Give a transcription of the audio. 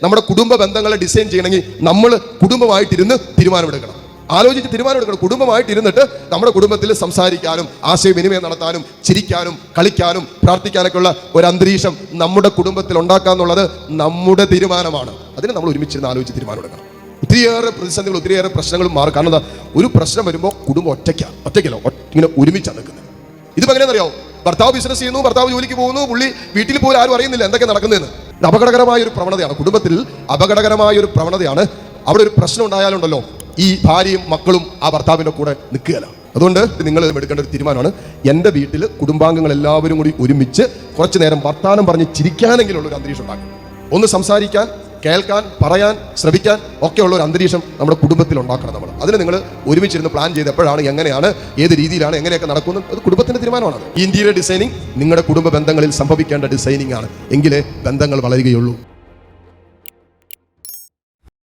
നമ്മുടെ കുടുംബ ബന്ധങ്ങളെ ഡിസൈൻ ചെയ്യണമെങ്കിൽ നമ്മൾ കുടുംബമായിട്ടിരുന്ന് തീരുമാനമെടുക്കണം, ആലോചിച്ച് തീരുമാനമെടുക്കണം. കുടുംബമായിട്ടിരുന്നിട്ട് നമ്മുടെ കുടുംബത്തിൽ സംസാരിക്കാനും ആശയവിനിമയം നടത്താനും ചിരിക്കാനും കളിക്കാനും പ്രാർത്ഥിക്കാനൊക്കെ ഉള്ള ഒരു അന്തരീക്ഷം നമ്മുടെ കുടുംബത്തിൽ ഉണ്ടാക്കാന്നുള്ളത് നമ്മുടെ തീരുമാനമാണ്. അതിന് നമ്മൾ ഒരുമിച്ചിരുന്ന് ആലോചിച്ച് തീരുമാനമെടുക്കണം. ഒത്തിരിയേറെ പ്രതിസന്ധികൾ, ഒത്തിരിയേറെ പ്രശ്നങ്ങളും മാറും. കാരണം എന്താ, ഒരു പ്രശ്നം വരുമ്പോൾ കുടുംബം ഒറ്റയ്ക്കല്ല ഇങ്ങനെ ഒരുമിച്ചാണ് നിൽക്കുന്നത്. ഇതിപ്പോൾ എങ്ങനെയാണെന്നറിയാമോ? ഭർത്താവ് ബിസിനസ് ചെയ്യുന്നു, ഭർത്താവ് ജോലിക്ക് പോകുന്നു, പുള്ളി വീട്ടിൽ പോലും ആരും അറിയുന്നില്ല എന്തൊക്കെ നടക്കുന്നതെന്ന്. ഇത് അപകടകരമായ ഒരു പ്രവണതയാണ്. കുടുംബത്തിൽ അപകടകരമായ ഒരു പ്രവണതയാണ്. അവിടെ ഒരു പ്രശ്നം ഉണ്ടായാലുണ്ടല്ലോ, ഈ ഭാര്യയും മക്കളും ആ ഭർത്താവിൻ്റെ കൂടെ നിൽക്കുകയല്ല. അതുകൊണ്ട് നിങ്ങൾ എടുക്കേണ്ട ഒരു തീരുമാനമാണ്, എൻ്റെ വീട്ടിൽ കുടുംബാംഗങ്ങൾ എല്ലാവരും കൂടി ഒരുമിച്ച് കുറച്ച് നേരം വർത്താനം പറഞ്ഞ് ചിരിക്കാനെങ്കിലുള്ള ഒരു അന്തരീക്ഷം ഉണ്ടാക്കും. ഒന്ന് സംസാരിക്കാൻ, കേൾക്കാൻ, പറയാൻ, ശ്രമിക്കാൻ ഒക്കെയുള്ള ഒരു അന്തരീക്ഷം നമ്മുടെ കുടുംബത്തിൽ ഉണ്ടാക്കണം. നമ്മൾ അതിന് നിങ്ങൾ ഒരുമിച്ചിരുന്ന് പ്ലാൻ ചെയ്ത് എപ്പോഴാണ്, എങ്ങനെയാണ്, ഏത് രീതിയിലാണ്, എങ്ങനെയൊക്കെ നടക്കുന്നത്, അത് കുടുംബത്തിൻ്റെ തീരുമാനമാണ്. ഇന്റീരിയർ ഡിസൈനിങ് നിങ്ങളുടെ കുടുംബ ബന്ധങ്ങളിൽ സംഭവിക്കേണ്ട ഡിസൈനിങ് ആണ്. എങ്കിലേ ബന്ധങ്ങൾ വളരുകയുള്ളൂ.